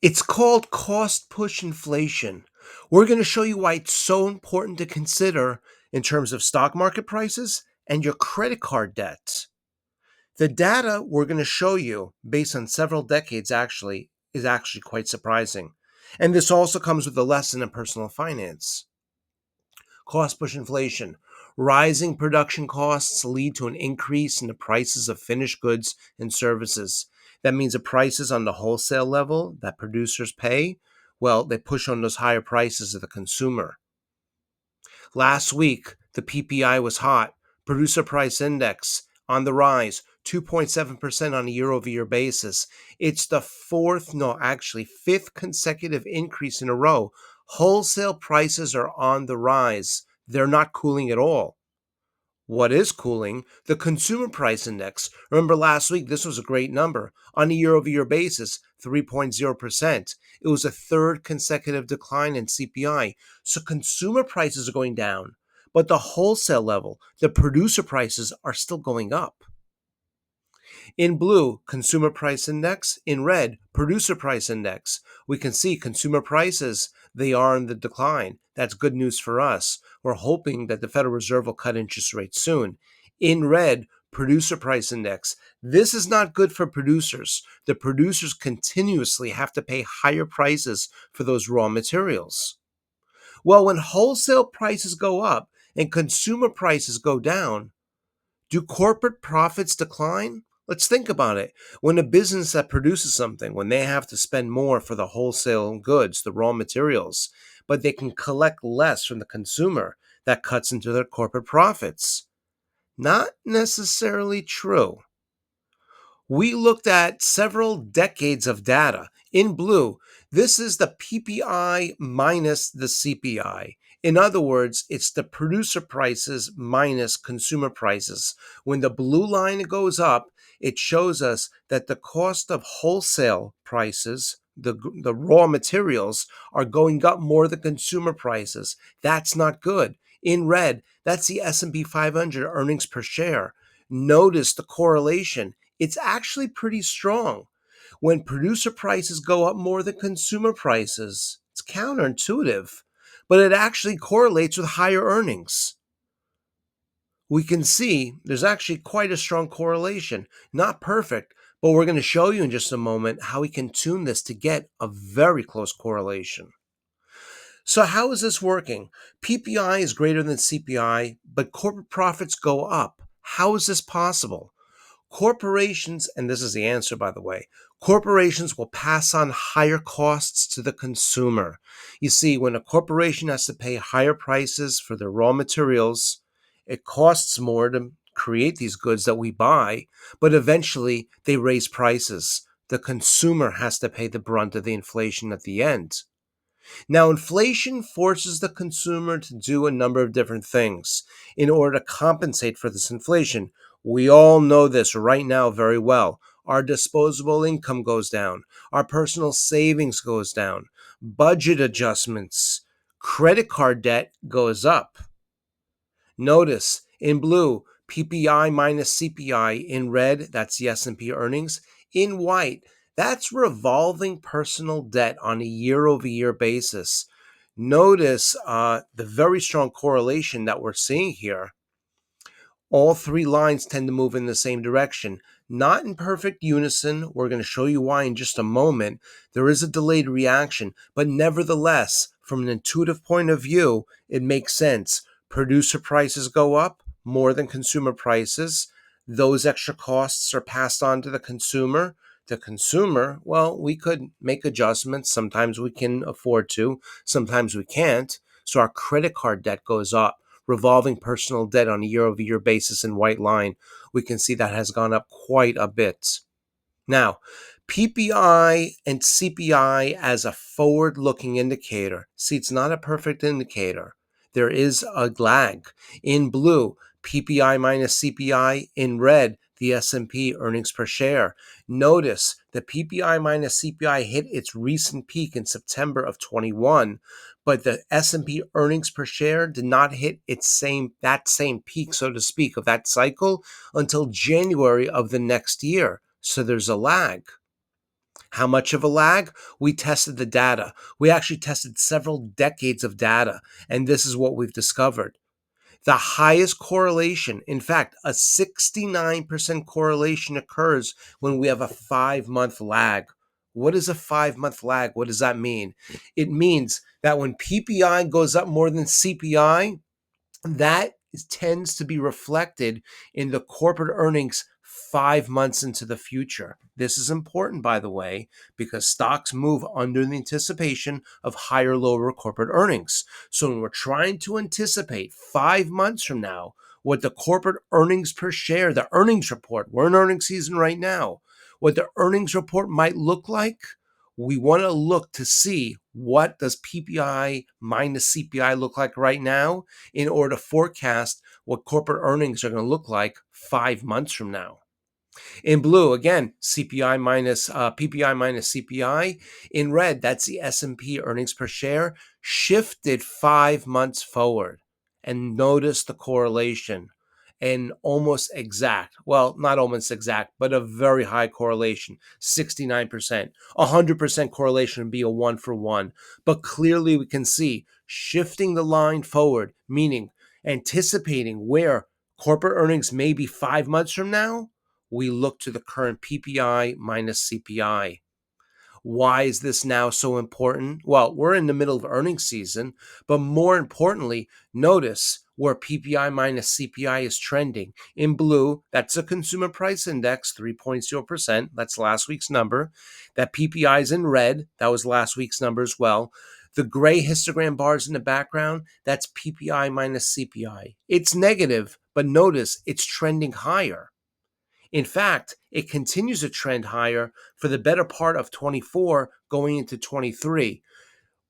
It's called cost push inflation. We're going to show you why it's so important to consider in terms of stock market prices and your credit card debts. The data we're going to show you, based on several decades actually, is actually quite surprising. And this also comes with a lesson in personal finance. Cost push inflation. Rising production costs lead to an increase in the prices of finished goods and services. That means the prices on the wholesale level that producers pay, well, they push on those higher prices to the consumer. Last week, the PPI was hot. Producer Price Index on the rise, 2.7% on a year over year basis. It's the fifth consecutive increase in a row. Wholesale prices are on the rise. They're not cooling at all. What is cooling? The consumer price index. Remember last week, this was a great number. On a year over year basis, 3.0%. It was a third consecutive decline in CPI. So consumer prices are going down, but the wholesale level, the producer prices are still going up. In blue, consumer price index. In red, producer price index. We can see consumer prices, they are in the decline. That's good news for us. We're hoping that the Federal Reserve will cut interest rates soon. In red, producer price index. This is not good for producers. The producers continuously have to pay higher prices for those raw materials. Well, when wholesale prices go up and consumer prices go down, do corporate profits decline? Let's think about it. When a business that produces something, when they have to spend more for the wholesale goods, the raw materials, but they can collect less from the consumer, that cuts into their corporate profits. Not necessarily true. We looked at several decades of data. In blue, this is the PPI minus the CPI. In other words, it's the producer prices minus consumer prices. When the blue line goes up, it shows us that the cost of wholesale prices, the raw materials, are going up more than consumer prices. That's not good. In red, that's the S&P 500 earnings per share. Notice the correlation. It's actually pretty strong. When producer prices go up more than consumer prices, it's counterintuitive, but it actually correlates with higher earnings. We can see there's actually quite a strong correlation. Not perfect, but we're going to show you in just a moment how we can tune this to get a very close correlation. So how is this working? PPI is greater than CPI, but corporate profits go up. How is this possible? Corporations, and this is the answer, by the way, corporations will pass on higher costs to the consumer. You see, when a corporation has to pay higher prices for their raw materials, it costs more to create these goods that we buy, but eventually they raise prices. The consumer has to pay the brunt of the inflation at the end. Now, inflation forces the consumer to do a number of different things in order to compensate for this inflation. We all know this right now very well. Our disposable income goes down. Our personal savings goes down. Budget adjustments. Credit card debt goes up. Notice in blue, PPI minus CPI. In red, that's the S&P earnings. In white, that's revolving personal debt on a year-over-year basis. Notice the very strong correlation that we're seeing here. All three lines tend to move in the same direction. Not in perfect unison. We're going to show you why in just a moment. There is a delayed reaction, but nevertheless, from an intuitive point of view, it makes sense. Producer prices go up more than consumer prices. Those extra costs are passed on to the consumer. The consumer, well, we could make adjustments. Sometimes we can afford to, sometimes we can't. So our credit card debt goes up. Revolving personal debt on a year-over-year basis in white line, we can see that has gone up quite a bit. Now, PPI and CPI as a forward-looking indicator. See, it's not a perfect indicator. There is a lag. In blue, PPI minus CPI. In red, the S&P earnings per share. Notice the PPI minus CPI hit its recent peak in September of 21, but the S&P earnings per share did not hit that same peak, so to speak, of that cycle until January of the next year. So there's a lag. How much of a lag? We tested the data. We actually tested several decades of data, and this is what we've discovered. The highest correlation, in fact, a 69% correlation occurs when we have a 5-month lag. What is a 5-month lag? What does that mean? It means that when PPI goes up more than CPI, that tends to be reflected in the corporate earnings 5 months into the future. This is important, by the way, because stocks move under the anticipation of higher, lower corporate earnings. So when we're trying to anticipate 5 months from now what the corporate earnings per share, the earnings report, we're in earnings season right now, what the earnings report might look like, we want to look to see what does PPI minus CPI look like right now in order to forecast what corporate earnings are going to look like 5 months from now. In blue, again, CPI minus PPI minus CPI. In red, that's the S&P earnings per share shifted 5 months forward. And notice the correlation. And almost exact, well, not almost exact, but a very high correlation, 69%. 100% correlation would be a 1-for-1. But clearly we can see shifting the line forward, meaning anticipating where corporate earnings may be 5 months from now, we look to the current PPI minus CPI. Why is this now so important? Well, we're in the middle of earnings season, but more importantly, notice where PPI minus CPI is trending. In blue, that's a consumer price index, 3.0%. That's last week's number. That PPI is in red. That was last week's number as well. The gray histogram bars in the background, that's PPI minus CPI. It's negative, but notice it's trending higher. In fact, it continues to trend higher for the better part of 24 going into 23.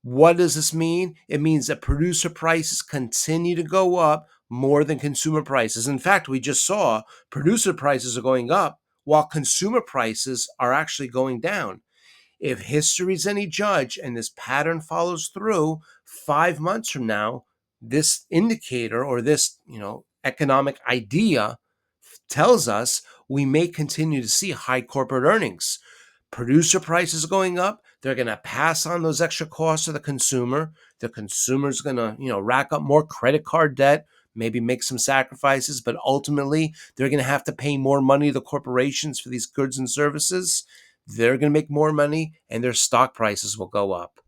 What does this mean? It means that producer prices continue to go up more than consumer prices. In fact, we just saw producer prices are going up while consumer prices are actually going down. If history's any judge and this pattern follows through, 5 months from now, this indicator or this, economic idea tells us we may continue to see high corporate earnings. Producer prices going up, they're going to pass on those extra costs to the consumer. The consumer's going to, rack up more credit card debt, maybe make some sacrifices, but ultimately they're going to have to pay more money to the corporations for these goods and services. They're going to make more money and their stock prices will go up.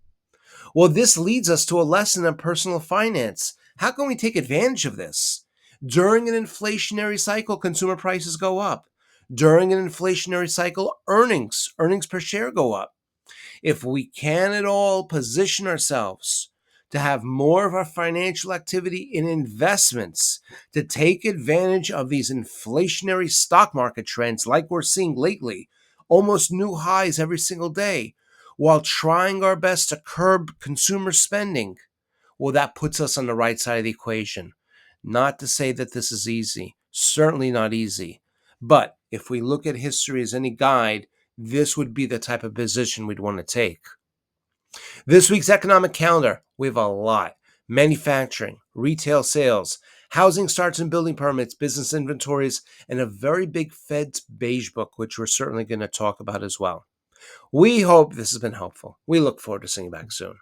Well, this leads us to a lesson in personal finance. How can we take advantage of this? During an inflationary cycle, consumer prices go up. During an inflationary cycle, earnings per share go up. If we can at all position ourselves to have more of our financial activity in investments to take advantage of these inflationary stock market trends like we're seeing lately, almost new highs every single day, while trying our best to curb consumer spending, well, that puts us on the right side of the equation. Not to say that this is easy, certainly not easy. But if we look at history as any guide, this would be the type of position we'd want to take. This week's economic calendar, we have a lot. Manufacturing, retail sales, housing starts and building permits, business inventories, and a very big Fed's beige book, which we're certainly going to talk about as well. We hope this has been helpful. We look forward to seeing you back soon.